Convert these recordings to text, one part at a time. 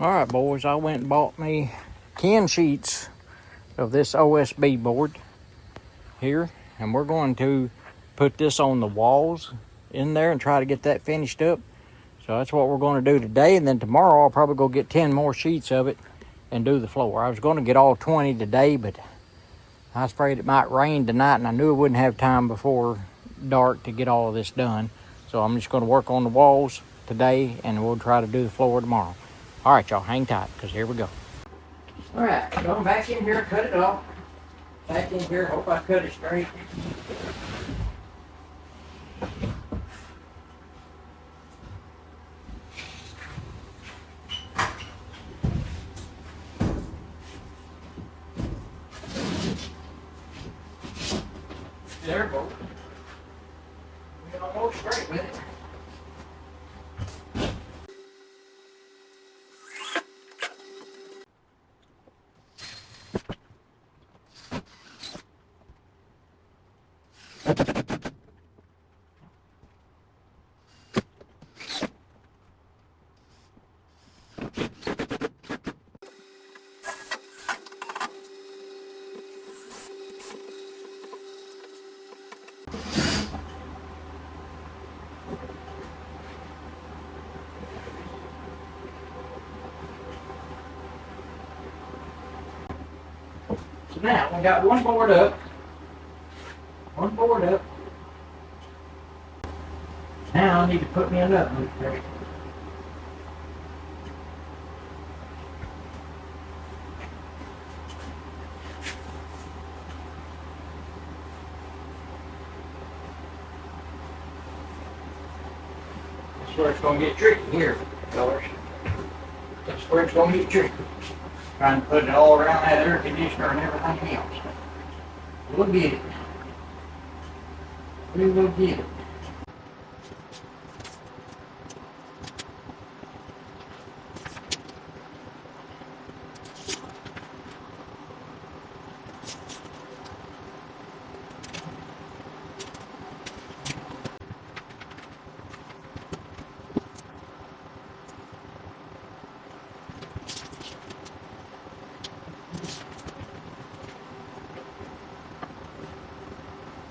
Alright boys, I went and bought me 10 sheets of this OSB board here, and we're going to put this on the walls in there and try to get that finished up. So that's what we're going to do today, and then tomorrow I'll probably go get 10 more sheets of it and do the floor. I was going to get all 20 today, but I was afraid it might rain tonight, and I knew I wouldn't have time before dark to get all of this done. So I'm just going to work on the walls today, and we'll try to do the floor tomorrow. All right, y'all, hang tight, because here we go. All right, going back in here, cut it off. Back in here, hope I cut it straight. There we go. We're almost straight with it. So now we got one board up. Now I need to put me another one there. That's where it's going to get tricky here, fellas. That's where it's going to get tricky. Trying to put it all around that air conditioner and everything else. We'll get it. We will get it.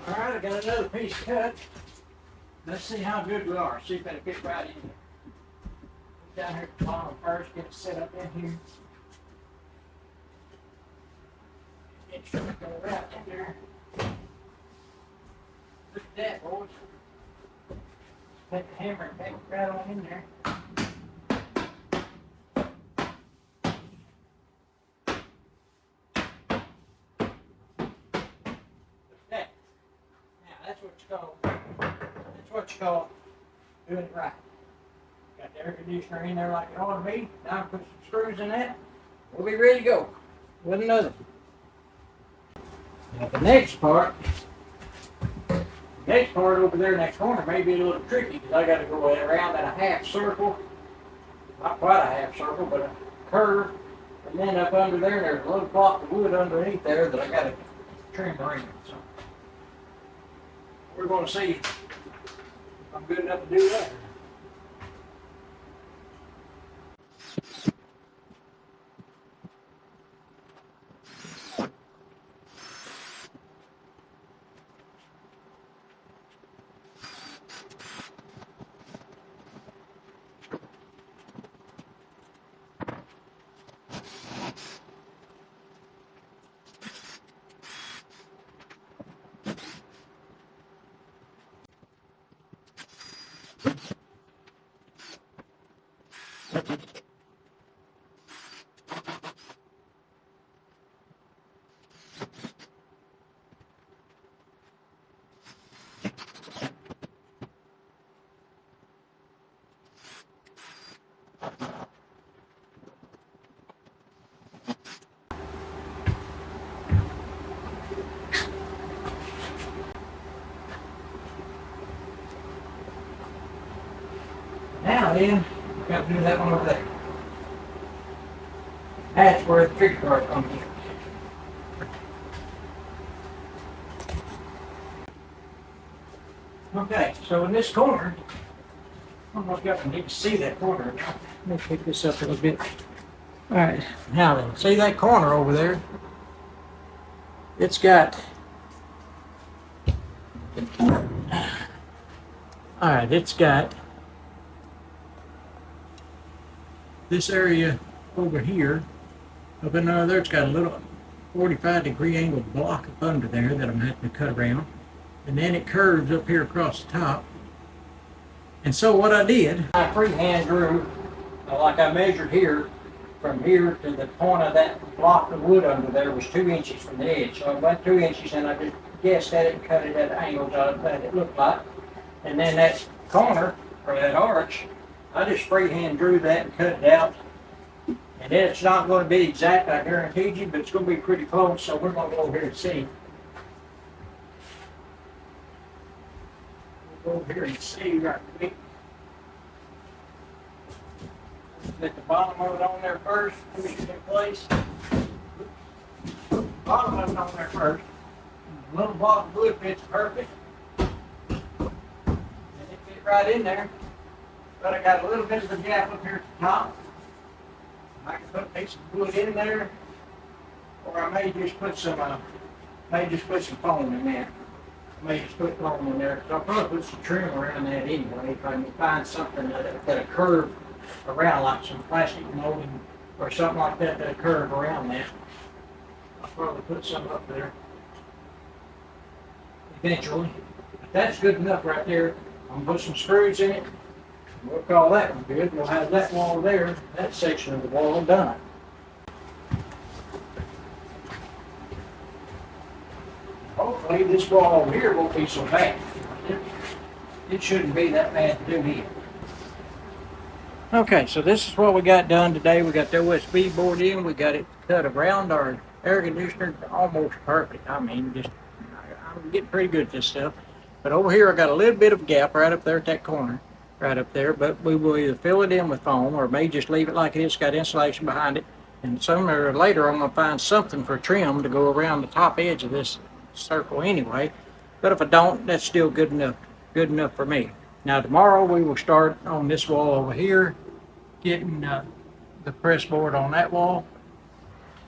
Alright, I got another piece cut. Let's see how good we are. See if it'll fit right in there. Put down here at the bottom first, get it set up in here. Get sure it goes right in there. Look at that, boys. Take the hammer and take it right on in there. That's what you call doing it right. Got the air conditioner in there like it ought to be. Now put some screws in that. We'll be ready to go with another. Now the next part over there in that corner may be a little tricky because I got to go around in a half circle. Not quite a half circle, but a curve. And then up under there's a little block of wood underneath there that I got to trim around. So we're going to see if I'm good enough to do that. Now then, we've got to do that one over there. That's where the trigger guard comes in. Okay, so in this corner, I don't know if y'all can need to see that corner. Let me pick this up a little bit. All right, now then, see that corner over there? It's got, all right, it's got this area over here. Up in there, it's got a little 45-degree angle block up under there that I'm having to cut around. And then it curves up here across the top. And so what I did, I freehand drew, like I measured here, from here to the point of that block of wood under there was 2 inches from the edge. So I went 2 inches and I just guessed at it and cut it at angles that it looked like. And then that corner, or that arch, I just freehand drew that and cut it out. And then it's not going to be exact, I guarantee you, but it's going to be pretty close, so we're going to go over here and see. We'll go over here and see right quick. Get the bottom of it on there first, put it in place. Bottom of it on there first. The little block of wood fits perfect. And it fit right in there. But I got a little bit of a gap up here at the top. I can put a piece of wood in there, or I may just put some foam in there. I may just put foam in there, because I'll probably put some trim around that anyway. If I can find something that'll curve around, like some plastic molding or something like that that'll curve around that. I'll probably put some up there eventually. But that's good enough right there. I'm gonna put some screws in it. We'll call that one good. We'll have that wall there, that section of the wall done. Hopefully this wall over here won't be so bad. It shouldn't be that bad to do here. Okay, so this is what we got done today. We got the OSB board in. We got it cut around our air conditioner almost perfect. I mean, I'm getting pretty good at this stuff. But over here I got a little bit of a gap right up there at that corner. Right up there, but we will either fill it in with foam or may just leave it like it is. It's got insulation behind it, and sooner or later I'm going to find something for trim to go around the top edge of this circle anyway. But if I don't, that's still good enough for me. Now tomorrow we will start on this wall over here, getting the press board on that wall,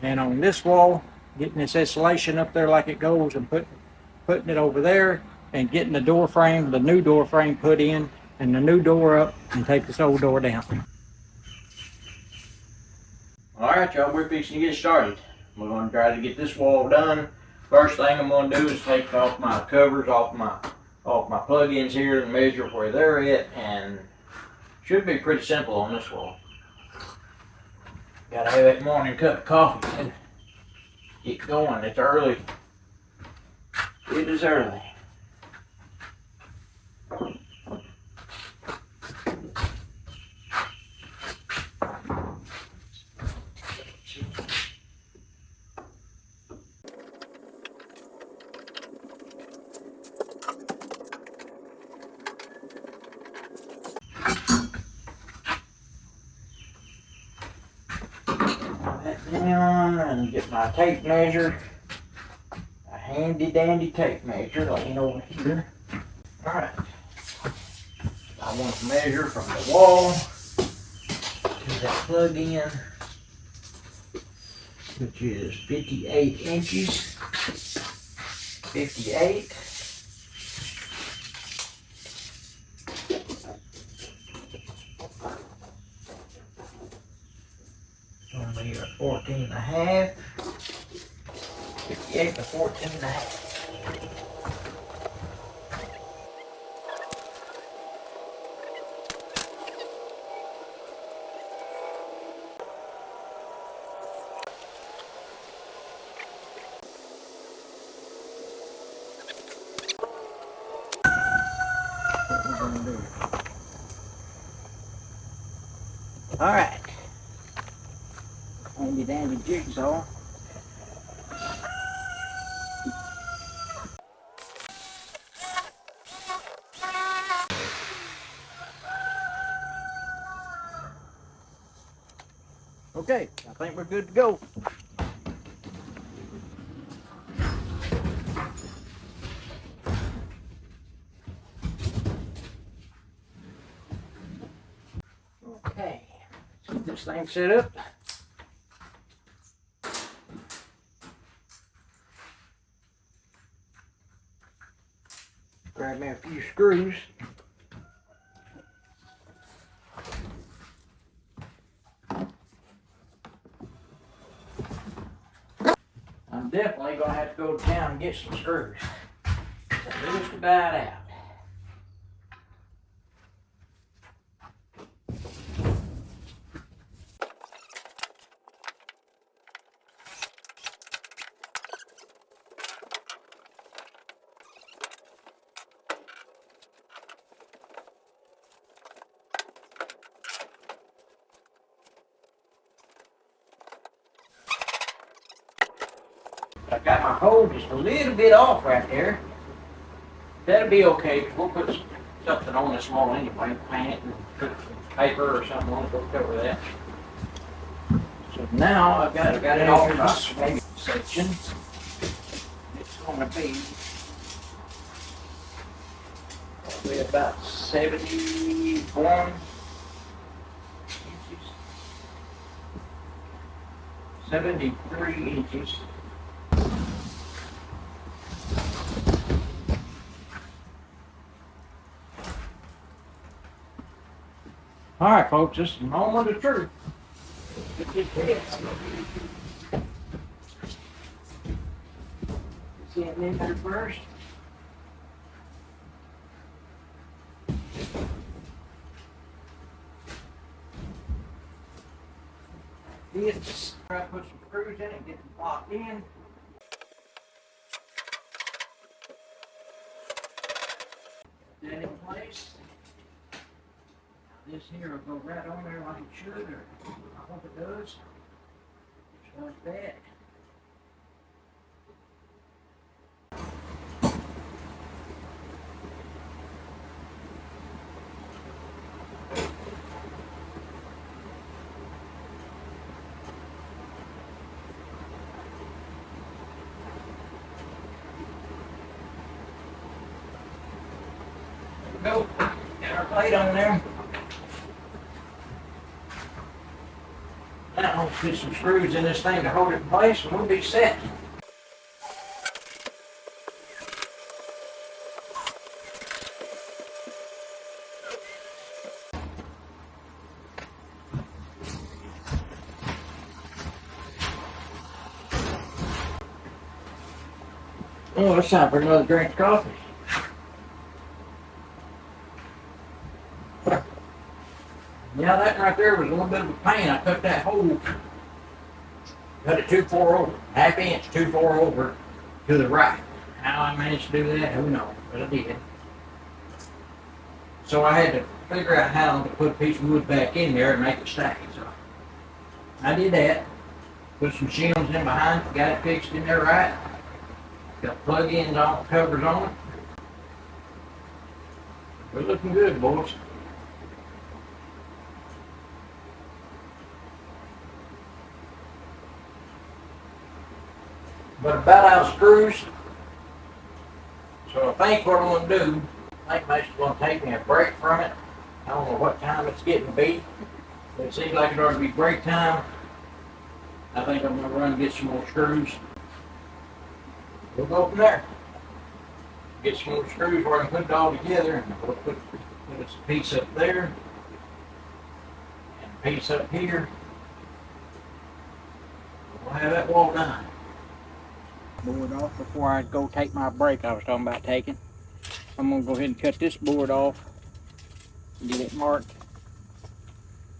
and on this wall getting this insulation up there like it goes, and putting it over there, and getting the door frame, the new door frame put in, and the new door up, and take this old door down. Alright y'all, we're fixing to get started. We're going to try to get this wall done. First thing I'm going to do is take off my covers off my plug-ins here and measure where they're at, and should be pretty simple on this wall. Gotta have that morning cup of coffee and get going. It's early. It is early. Down and get my tape measure, a handy dandy tape measure laying over here. Alright, I want to measure from the wall to that plug in, which is 58 inches. 58. Only a 14 and a half. 58 to 14 and a half. What we're gonna do. All right. Handy dandy jigsaw. Okay, I think we're good to go. Okay, let's get this thing set up. grab me a few screws. I'm definitely gonna have to go to town and get some screws. Just about out. I've got my hole just a little bit off right there. That'll be okay. We'll put something on this wall anyway, paint it and put some paper or something on it to cover that. So now I've got it off this maybe section. It's going to be probably about 71 inches, 73 inches. All right, folks, this is the moment of truth. See it in there first. This, try to put some screws in it, get them locked in. Get that in place. This here will go right on there like it should, or I hope it does. Just like that. There we go. Got our plate on there. Now I'll put some screws in this thing to hold it in place and we'll be set. Oh, it's time for another drink of coffee. Yeah, that right there was a little bit of a pain. I cut that hole, cut it 2/4 over, ½ inch, 2/4 over to the right. How I managed to do that, who knows, but I did. So I had to figure out how to put a piece of wood back in there and make it stack. So I did that. Put some shims in behind it, got it fixed in there right. Got plug-ins on, covers on it. We're looking good, boys. But about out of screws. So I think what I'm going to do, I think Mason's going to take me a break from it. I don't know what time it's getting to be. But it seems like it ought to be break time. I think I'm going to run and get some more screws. We'll go from there. Get some more screws where I can put it all together. And we'll put a piece up there. And a piece up here. We'll have that wall done. Board off before I go take my break I was talking about taking. I'm going to go ahead and cut this board off and get it marked.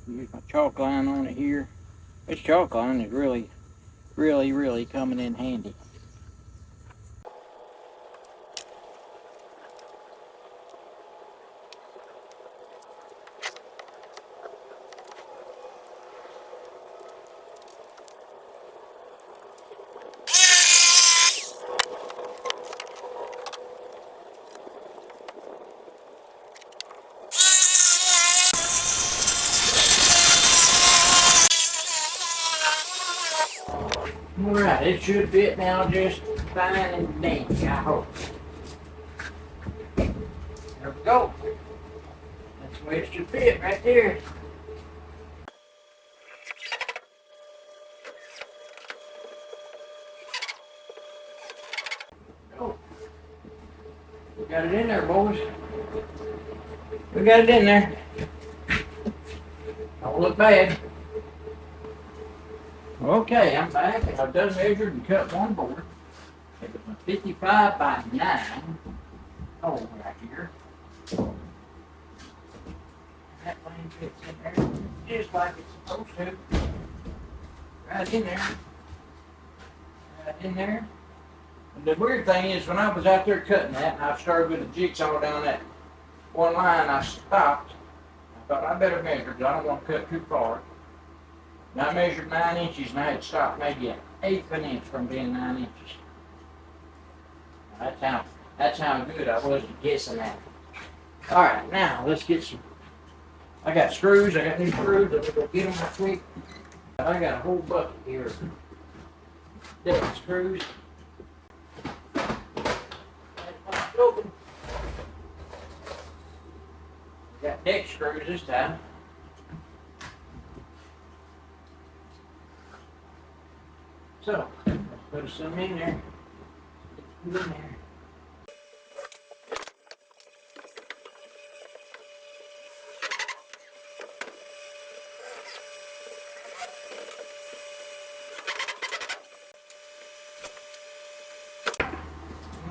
Use my chalk line on it here. This chalk line is really coming in handy. Alright, it should fit now just fine and dandy, I hope. There we go. That's the way it should fit right there. We got it in there, boys. We got it in there. Don't look bad. Okay, I'm back, and I've done measured and cut one board. It was a 55 by 9 hole right here. That lane fits in there just like it's supposed to. Right in there. Right in there. And the weird thing is, when I was out there cutting that, and I started with a jigsaw down that one line, I stopped. I thought I better measure, because I don't want to cut too far. And I measured 9 inches, and I had stopped maybe an eighth of an inch from being 9 inches. That's how good I was at guessing that. All right, now let's get some. I got screws. I got new screws. Let me go get them real quick. I got a whole bucket here of deck screws. Open. We got deck screws this time. So let's put some in there. In there.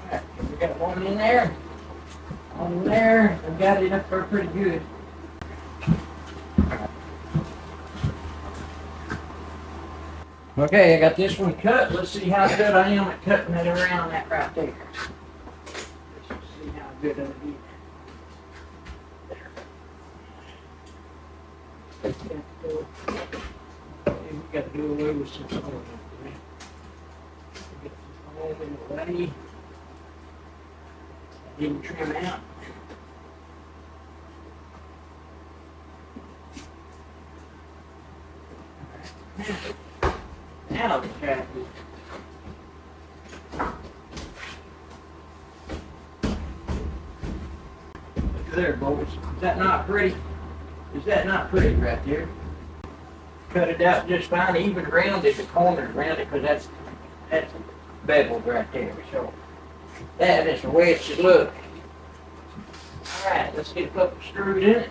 Alright, we got one in there. One in there. We got it up there pretty good. Okay, I got this one cut. Let's see how good I am at cutting it around that right there. Let's see how good I do. We got to do away with some stuff. Get some oil in the way. I didn't trim out. Now the trap is. Look there, boys. Is that not pretty? Is that not pretty right there? Cut it out just fine, even rounded the corners around it, because that's beveled right there. So that is the way it should look. All right, let's get a couple screws in it.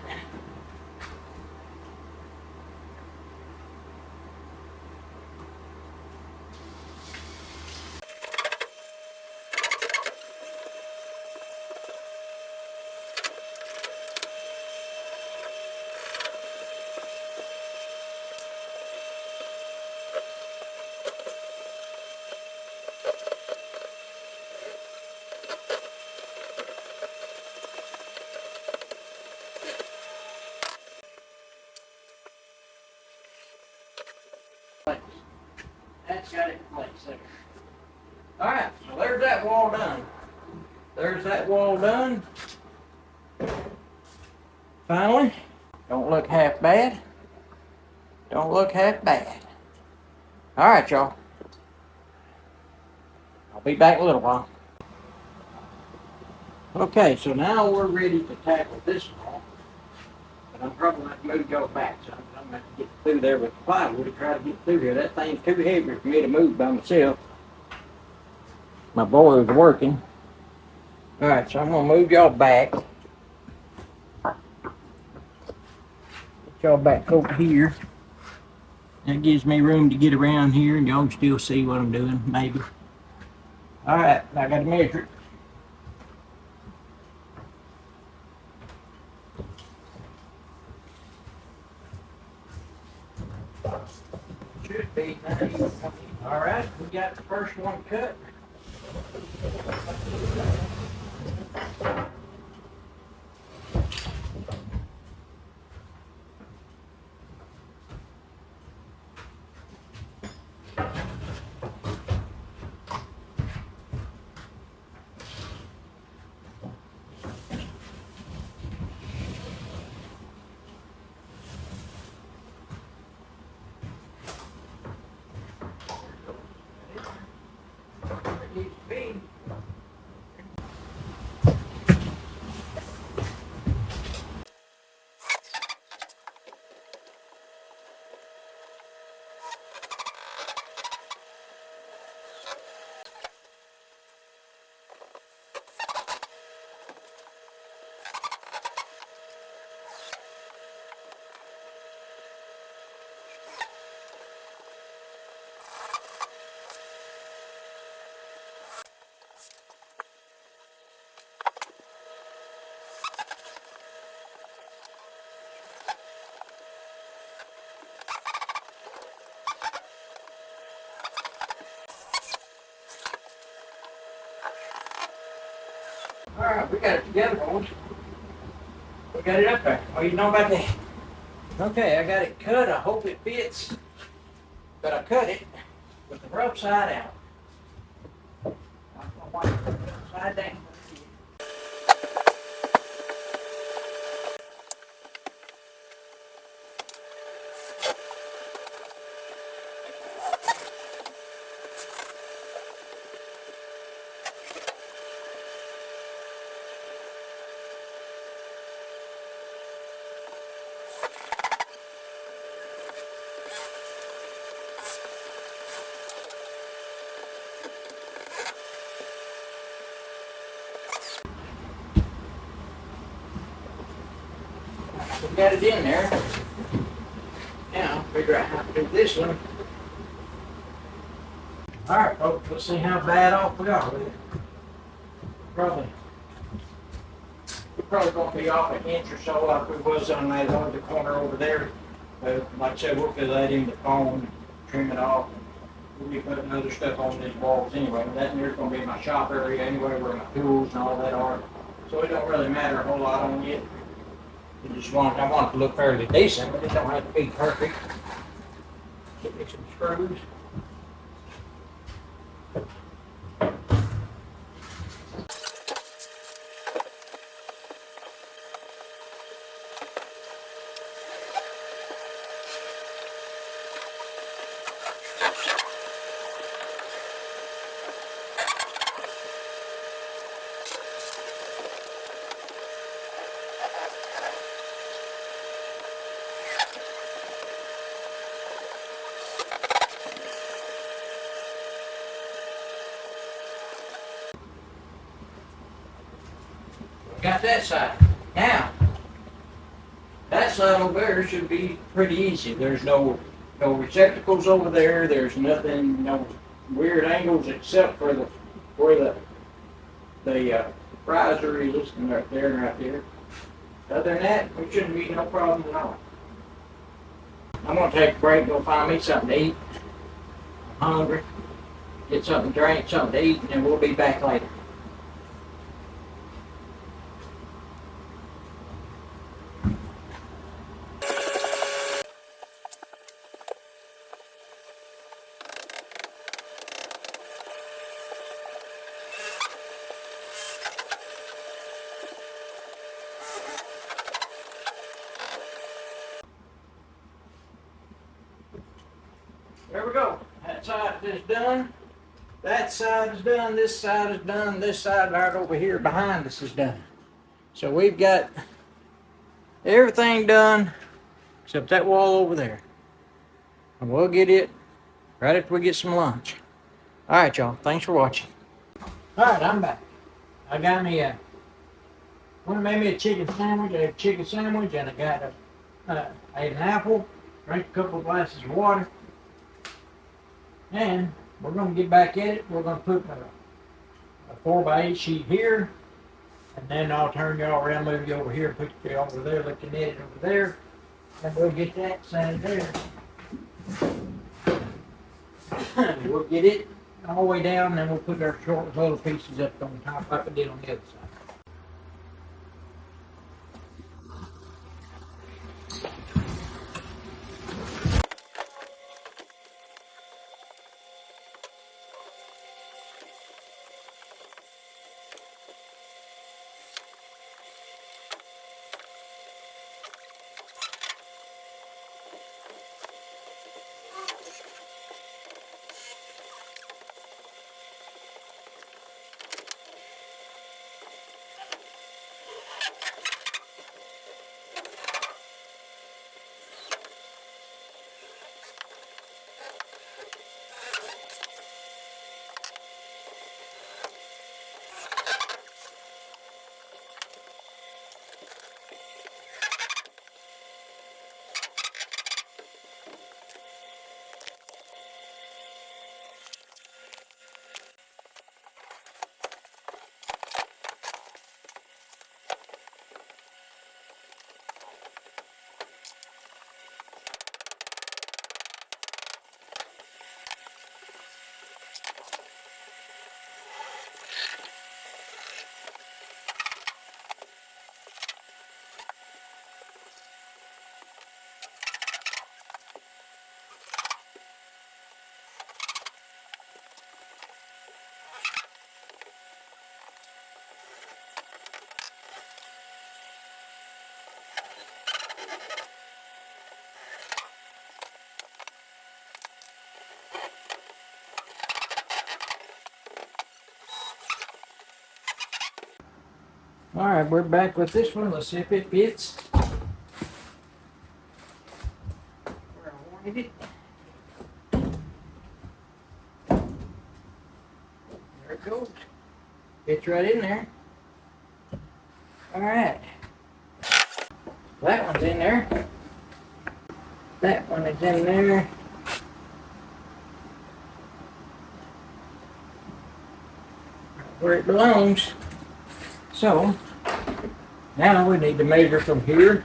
That's got it in place there. Alright, so there's that wall done. There's that wall done. Finally, don't look half bad. Don't look half bad. Alright, y'all. I'll be back in a little while. Okay, so now we're ready to tackle this wall. But I'm probably going to have to move y'all back, so I'm going to have to get through there with the plywood to try to get through here. That thing's too heavy for me to move by myself. My boiler's working. Alright, so I'm going to move y'all back. Get y'all back over here. That gives me room to get around here and y'all can still see what I'm doing, maybe. Alright, I got to measure it. Should be nice. Alright, we got the first one cut. All right, we got it together, boys. We got it up there. Oh, you know about that? Okay, I got it cut. I hope it fits. But I cut it with the rough side out. I don't know why I put it upside down. We got it in there. Now, figure out how to do this one. All right, folks, let's see how bad off we are with it. Probably, we're probably going to be off an inch or so like we was on that other corner over there. But like I said, we'll fill that in the phone, trim it off. We'll be putting other stuff on these walls anyway. That there's going to be my shop area anyway, where my tools and all that are. So it don't really matter a whole lot on it. I want it to look fairly decent, but it don't have to be perfect. Get me some screws. Got that side. Now, that side over there should be pretty easy. There's no receptacles over there. There's nothing, no weird angles except for where the riser is, and right there and right there. Other than that, there shouldn't be no problem at all. I'm gonna take a break, go find me something to eat. I'm hungry. Get something to drink, something to eat, and then we'll be back later. There we go. That side is done. That side is done. This side is done. This side right over here behind us is done. So we've got everything done except that wall over there. And we'll get it right after we get some lunch. All right, y'all. Thanks for watching. All right, I'm back. I got me made me a chicken sandwich. I had a chicken sandwich, and I got I ate an apple, drank a couple of glasses of water. And we're going to get back at it. We're going to put a 4x8 sheet here. And then I'll turn y'all around, move you over here, put you over there, looking at it over there. And we'll get that side there. We'll get it all the way down, and then we'll put our short little pieces up on top like I did on the other side. All right, we're back with this one. Let's see if it fits where I wanted it. There it goes. Fits right in there. All right. That one's in there. That one is in there. Where it belongs. So, now we need to measure from here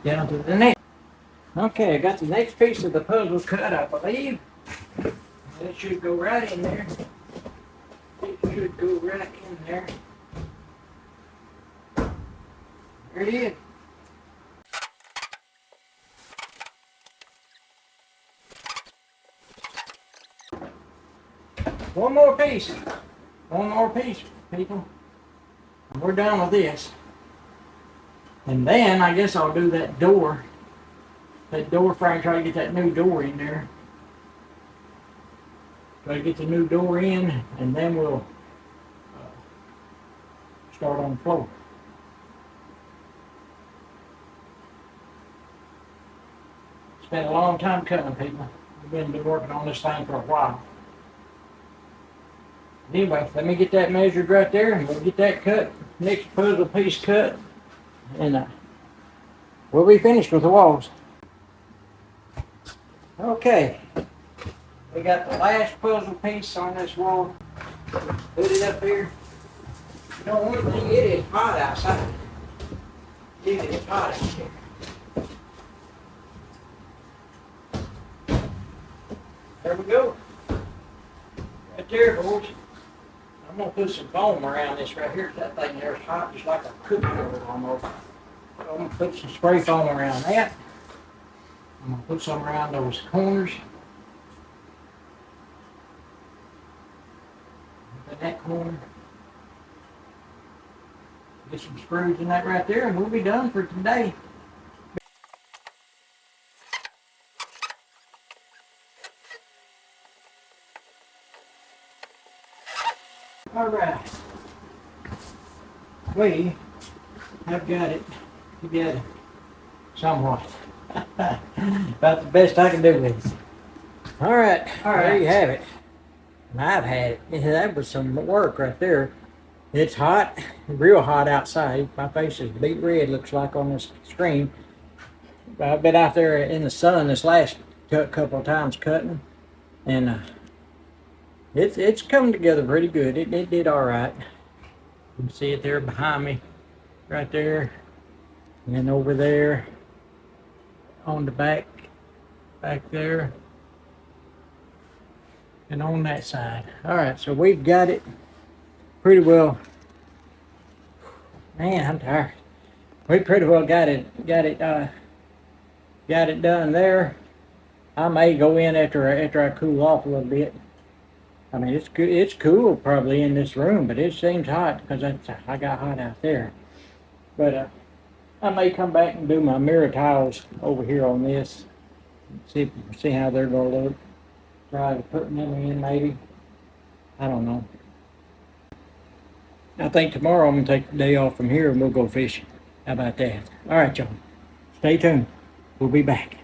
down to the next. Okay, I got the next piece of the puzzle cut, I believe. It should go right in there. It should go right in there. There it is. One more piece. One more piece, people. And we're done with this. And then I guess I'll do that door. That door frame, try to get that new door in there. Try to get the new door in, and then we'll start on the floor. It's been a long time coming, people. We've been working on this thing for a while. Anyway, let me get that measured right there, and we'll get that cut. Next puzzle piece cut, and we'll be finished with the walls. Okay, we got the last puzzle piece on this wall. Put it up here. You know, one thing, it is hot outside. It is hot out here. There we go. Right there, boys. I'm gonna put some foam around this right here. That thing there's hot, just like a cookie oven almost. So I'm gonna put some spray foam around that. I'm gonna put some around those corners. In that corner. Get some screws in that right there, and we'll be done for today. All right. We have got it together somewhat. About the best I can do with it. All right, there you have it. And I've had it. Yeah, that was some work right there. It's hot, real hot outside. My face is beet red, looks like on this screen. I've been out there in the sun this last couple of times cutting, and it's coming together pretty good. It did all right. You can see it there behind me, right there, and then over there on the back there, and on that side. All right, so we've got it pretty well. Man, I'm tired. We pretty well got it done there. I may go in after I cool off a little bit. I mean, it's good. It's cool probably in this room, but it seems hot because I got hot out there. But I may come back and do my mirror tiles over here on this. See how they're gonna look. Try to put them in maybe. I don't know. I think tomorrow I'm gonna take the day off from here and we'll go fishing. How about that? All right, y'all. Stay tuned. We'll be back.